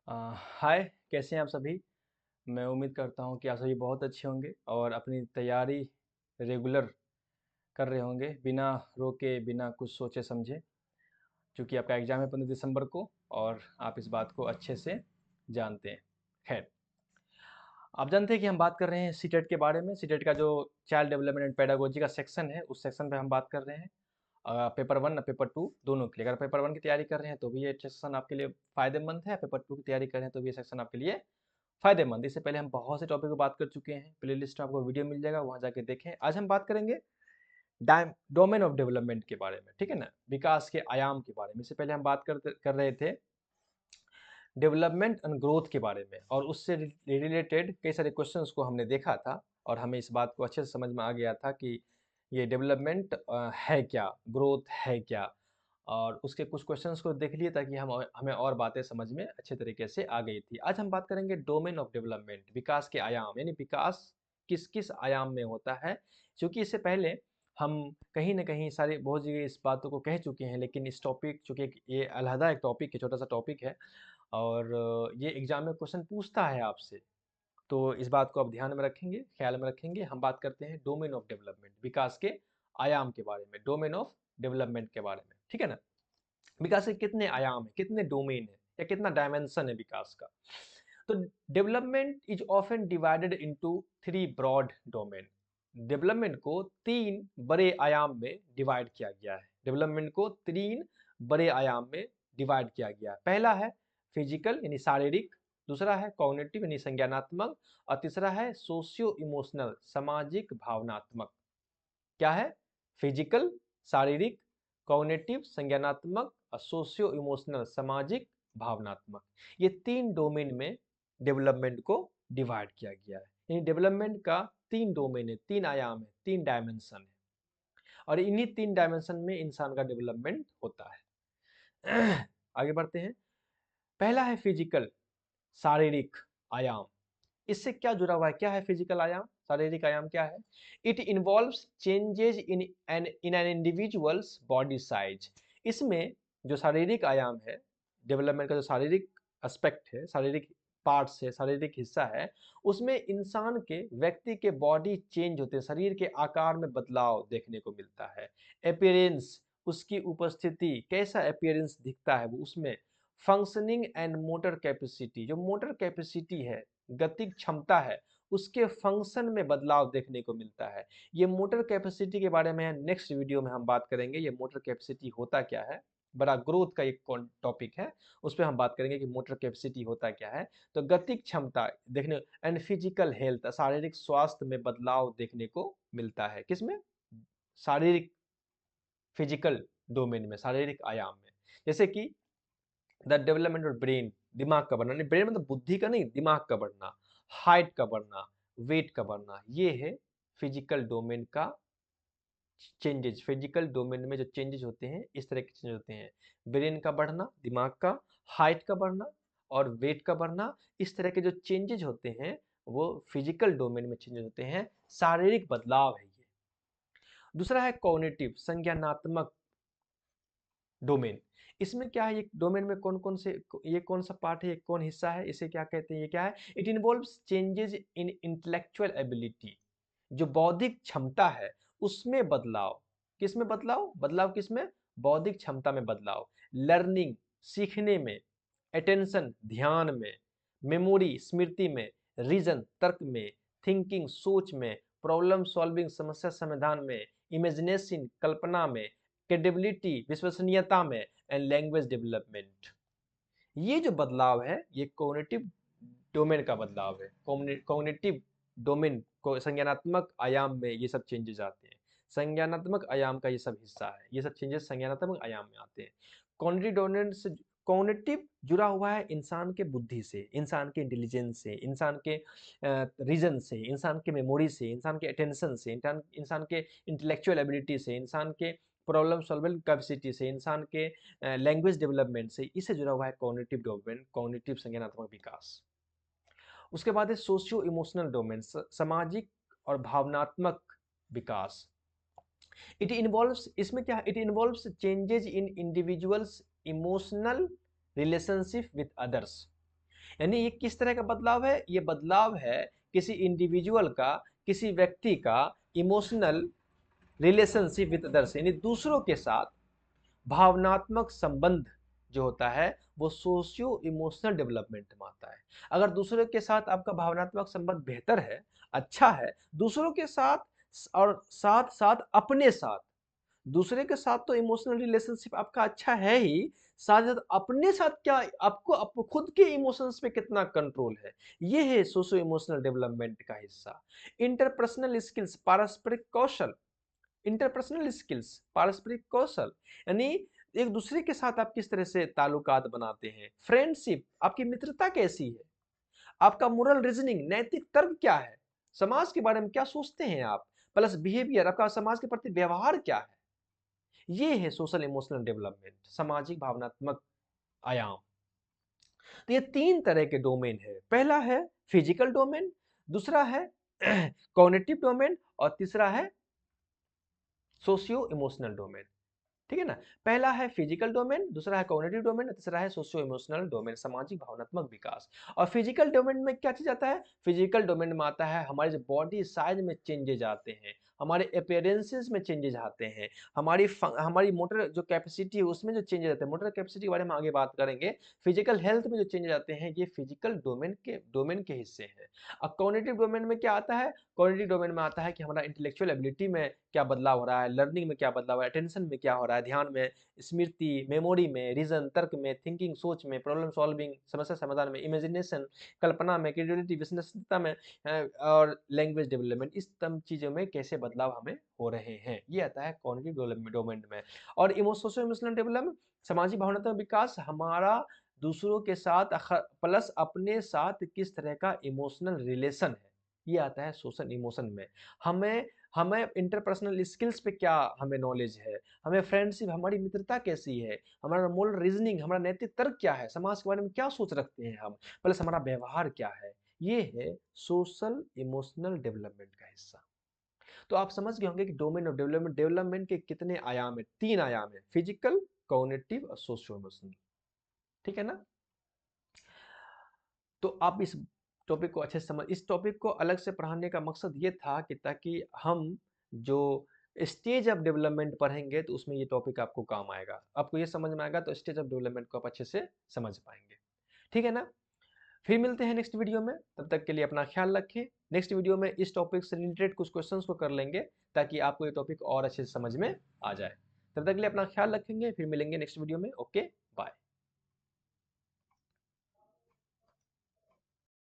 हाय, कैसे हैं आप सभी। मैं उम्मीद करता हूं कि आप सभी बहुत अच्छे होंगे और अपनी तैयारी रेगुलर कर रहे होंगे बिना रोके बिना कुछ सोचे समझे, क्योंकि आपका एग्ज़ाम है 15 दिसंबर को और आप इस बात को अच्छे से जानते हैं। खैर, आप जानते हैं कि हम बात कर रहे हैं सीटेट के बारे में। सीटेट का जो चाइल्ड डेवलपमेंट एंड पेडागोजी का सेक्शन है, उस सेक्शन पे हम बात कर रहे हैं। पेपर 1 और पेपर 2 दोनों के लिए। अगर पेपर 1 की तैयारी कर रहे हैं तो भी ये सेक्शन आपके लिए फ़ायदेमंद है, पेपर 2 की तैयारी कर रहे हैं तो भी ये सेक्शन आपके लिए फ़ायदेमंद। इससे पहले हम बहुत से टॉपिक पे बात कर चुके हैं, प्लेलिस्ट में आपको वीडियो मिल जाएगा, वहाँ जाके देखें। आज हम बात करेंगे डोमेन ऑफ डेवलपमेंट के बारे में, ठीक है ना, विकास के आयाम के बारे में। इससे पहले हम बात कर रहे थे डेवलपमेंट एंड ग्रोथ के बारे में, और उससे रिलेटेड कई सारे क्वेश्चंस को हमने देखा था और हमें इस बात को अच्छे से समझ में आ गया था कि ये डेवलपमेंट है क्या, ग्रोथ है क्या, और उसके कुछ क्वेश्चंस को देख लिए ताकि हम हमें और बातें समझ में अच्छे तरीके से आ गई थी। आज हम बात करेंगे डोमेन ऑफ डेवलपमेंट, विकास के आयाम, यानी विकास किस किस आयाम में होता है। क्योंकि इससे पहले हम कहीं ना कहीं सारी बहुत जगह इस बातों को कह चुके हैं, लेकिन इस टॉपिक, चूँकि ये अलहदा एक टॉपिक है, छोटा सा टॉपिक है, और ये एग्जाम में क्वेश्चन पूछता है आपसे, तो इस बात को आप ध्यान में रखेंगे, ख्याल में रखेंगे। हम बात करते हैं डोमेन ऑफ डेवलपमेंट, विकास के आयाम के बारे में, डोमेन ऑफ डेवलपमेंट के बारे में, ठीक है ना। विकास के कितने आयाम है, कितने डोमेन है, या कितना डायमेंशन है विकास का। तो development is often divided into 3 broad domain. Development को 3 बड़े आयाम में डिवाइड किया गया है। डेवलपमेंट को 3 बड़े आयाम में डिवाइड किया गया है। पहला है फिजिकल यानी शारीरिक, दूसरा है कॉग्निटिव यानी संज्ञानात्मक, और तीसरा है सोशियो इमोशनल सामाजिक भावनात्मक। क्या है? फिजिकल, शारीरिक, कॉग्निटिव संज्ञानात्मक, और सोशियो इमोशनल सामाजिक भावनात्मक। ये 3 डोमेन में डेवलपमेंट को डिवाइड किया गया है। यानी डेवलपमेंट का 3 डोमेन है, 3 आयाम है, 3 डायमेंशन है, और इन्हीं 3 डायमेंशन में इंसान का डेवलपमेंट होता है। आगे बढ़ते हैं। पहला है फिजिकल, शारीरिक आयाम। इससे क्या जुड़ा हुआ है, क्या है फिजिकल आयाम, शारीरिक आयाम क्या है? It involves changes in an individuals body size. इसमें जो शारीरिक आयाम है, डेवलपमेंट का जो शारीरिक एस्पेक्ट है, शारीरिक पार्ट्स है, शारीरिक हिस्सा है, उसमें इंसान के, व्यक्ति के बॉडी चेंज होते हैं, शरीर के आकार में बदलाव देखने को मिलता है। अपीयरेंस, उसकी उपस्थिति, कैसा अपीयरेंस दिखता है वो, उसमें फंक्शनिंग एंड मोटर कैपेसिटी, जो मोटर कैपेसिटी है, गतिक क्षमता है, उसके फंक्शन में बदलाव देखने को मिलता है। ये मोटर कैपेसिटी के बारे में नेक्स्ट वीडियो में हम बात करेंगे, ये मोटर कैपेसिटी होता क्या है। बड़ा ग्रोथ का एक टॉपिक है, उस पर हम बात करेंगे कि मोटर कैपेसिटी होता क्या है। तो गतिक क्षमता देखने एंड फिजिकल हेल्थ, शारीरिक स्वास्थ्य में बदलाव देखने को मिलता है। किसमें? शारीरिक, फिजिकल डोमेन में, शारीरिक आयाम में। जैसे कि द डेवलपमेंट ऑफ ब्रेन, दिमाग का बढ़ना, ब्रेन मतलब बुद्धि का नहीं, दिमाग का बढ़ना, हाइट का बढ़ना, वेट का बढ़ना, ये है फिजिकल डोमेन का चेंजेस। फिजिकल डोमेन में जो चेंजेस होते हैं, इस तरह के चेंजेस होते हैं, ब्रेन का बढ़ना, दिमाग का, हाइट का बढ़ना और वेट का बढ़ना। इस तरह के जो चेंजेस होते हैं वो फिजिकल डोमेन में चेंजेस होते हैं, शारीरिक बदलाव है ये। दूसरा है कॉग्निटिव, संज्ञानात्मक डोमेन। इसमें क्या है, ये डोमेन में कौन कौन से, ये कौन सा पार्ट है, ये कौन हिस्सा है, इसे क्या कहते हैं, ये क्या है? It involves changes in intellectual ability, जो बौद्धिक क्षमता है उसमें बदलाव। किसमें बदलाव? बदलाव किसमें? बौद्धिक क्षमता में बदलाव। लर्निंग, सीखने में, अटेंशन, ध्यान में, मेमोरी, स्मृति में, रीजन, तर्क में, थिंकिंग, सोच में, प्रॉब्लम सॉल्विंग, समस्या समाधान में, इमेजिनेशन, कल्पना में, क्रेडिबिलिटी, विश्वसनीयता में, एंड लैंग्वेज डेवलपमेंट। ये जो बदलाव है ये कॉग्निटिव डोमेन का बदलाव है। कॉग्निटिव डोमेन को संज्ञानात्मक आयाम में ये सब चेंजेस आते हैं। संज्ञानात्मक आयाम का ये सब हिस्सा है, ये सब चेंजेस संज्ञानात्मक आयाम में आते हैं। कॉग्निटिव डोमेन से, कॉग्निटिव जुड़ा हुआ है इंसान के बुद्धि से, इंसान के इंटेलिजेंस से, इंसान के रीजन से, इंसान के मेमोरी से, इंसान के अटेंशन से, इंसान के इंटेलेक्चुअल एबिलिटी से, इंसान के प्रॉब्लम सॉल्विंग कैपेसिटी से, इंसान के लैंग्वेज डेवलपमेंट से। इससे जुड़ा हुआ है कॉग्निटिव डोमेन, कॉग्निटिव संज्ञानात्मक विकास। उसके बाद है सोशियो इमोशनल डोमेन, सामाजिक और भावनात्मक विकास। इट इन्वॉल्व्स, इसमें क्या है, it involves changes in individuals emotional relationship with others. यानी ये किस तरह का बदलाव है? ये बदलाव है किसी इंडिविजुअल का, किसी व्यक्ति का इमोशनल रिलेशनशिप विद अदर्स, यानी दूसरों के साथ भावनात्मक संबंध जो होता है वो सोशियो इमोशनल डेवलपमेंट में आता है। अगर दूसरों के साथ आपका भावनात्मक संबंध बेहतर है, अच्छा है, दूसरों के साथ और साथ साथ अपने साथ, दूसरे के साथ तो इमोशनल रिलेशनशिप आपका अच्छा है ही, साथ साथ अपने साथ क्या आपको खुद के इमोशंस पे कितना कंट्रोल है, ये है सोशो इमोशनल डेवलपमेंट का हिस्सा। इंटरपर्सनल स्किल्स, पारस्परिक कौशल, इंटरपर्सनल स्किल्स, पारस्परिक कौशल, यानी एक दूसरे के साथ आप किस तरह से ताल्लुकात बनाते हैं, फ्रेंडशिप, आपकी मित्रता कैसी है, आपका मोरल रीजनिंग, नैतिक तर्क क्या है, समाज के बारे में क्या सोचते हैं आप, प्लस बिहेवियर, आपका समाज के प्रति व्यवहार क्या है, ये है सोशल इमोशनल डेवलपमेंट, सामाजिक भावनात्मक आयाम। तो ये तीन तरह के डोमेन है, पहला है फिजिकल डोमेन, दूसरा है कॉग्निटिव डोमेन और तीसरा है सोशियो इमोशनल डोमेन। ठीक है ना? पहला है फिजिकल डोमेन, दूसरा है कॉग्निटिव डोमेन, तीसरा है सोशियो इमोशनल डोमेन, सामाजिक भावनात्मक विकास। और फिजिकल डोमेन में क्या चीज आता है? फिजिकल डोमेन में आता है हमारे जो बॉडी साइज में चेंजेज आते हैं, हमारे अपीयरेंसेस में चेंजेस आते हैं, हमारी मोटर जो कैपेसिटी है उसमें जो चेंजेस आते हैं, मोटर कैपेसिटी के बारे में आगे बात करेंगे। फिजिकल हेल्थ में जो चेंजेस आते हैं ये फिजिकल डोमेन के हिस्से हैं। अब कॉग्निटिव डोमेन में क्या आता है? कॉग्निटिव डोमेन में आता है कि हमारा इंटेलेक्चुअल एबिलिटी में क्या बदलाव हो रहा है, लर्निंग में क्या बदलाव है, अटेंशन में क्या हो रहा है, ध्यान में, स्मृति, मेमोरी में, रीजन, तर्क में, थिंकिंग, सोच में, प्रॉब्लम सॉल्विंग, समस्या समाधान में, इमेजिनेशन, कल्पना में, क्रिएटिविटी, विश्वसनीयता में, और लैंग्वेज डेवलपमेंट, इस तमाम चीज़ों में कैसे बदलाव हमें हो रहे हैं, ये आता है कॉग्निटिव डोमेन में। और सोशो इमोशनल डेवलपमेंट, सामाजिक भावनात्मक विकास, हमारा दूसरों के साथ प्लस अपने साथ किस तरह का इमोशनल रिलेशन है, ये आता है सोशल इमोशन में। हमें हमें इंटरपर्सनल स्किल्स पे क्या हमें नॉलेज है, हमें फ्रेंडशिप, हमारी मित्रता कैसी है, हमारा मोरल रीजनिंग, हमारा नैतिक तर्क क्या है, समाज के बारे में क्या सोच रखते हैं हम, प्लस हमारा व्यवहार क्या है, ये है सोशल इमोशनल डेवलपमेंट का हिस्सा। तो आप समझ गए होंगे कि डोमेन ऑफ डेवलपमेंट, डेवलपमेंट के कितने आयाम है, तीन आयाम है, फिजिकल, कॉग्निटिव और सोशियो इमोशनल। ठीक है ना? तो आप इस टॉपिक को अच्छे से समझ, इस टॉपिक को अलग से पढ़ाने का मकसद ये था कि ताकि हम जो स्टेज ऑफ डेवलपमेंट पढ़ेंगे तो उसमें ये टॉपिक आपको काम आएगा, आपको ये समझ में आएगा तो स्टेज ऑफ डेवलपमेंट को आप अच्छे से समझ पाएंगे। ठीक है ना? फिर मिलते हैं नेक्स्ट वीडियो में, तब तक के लिए अपना ख्याल रखें। नेक्स्ट वीडियो में इस टॉपिक से रिलेटेड कुछ क्वेश्चंस को कर लेंगे ताकि आपको ये टॉपिक और अच्छे से समझ में आ जाए। तब तक के लिए अपना ख्याल रखेंगे, फिर मिलेंगे नेक्स्ट वीडियो में। ओके।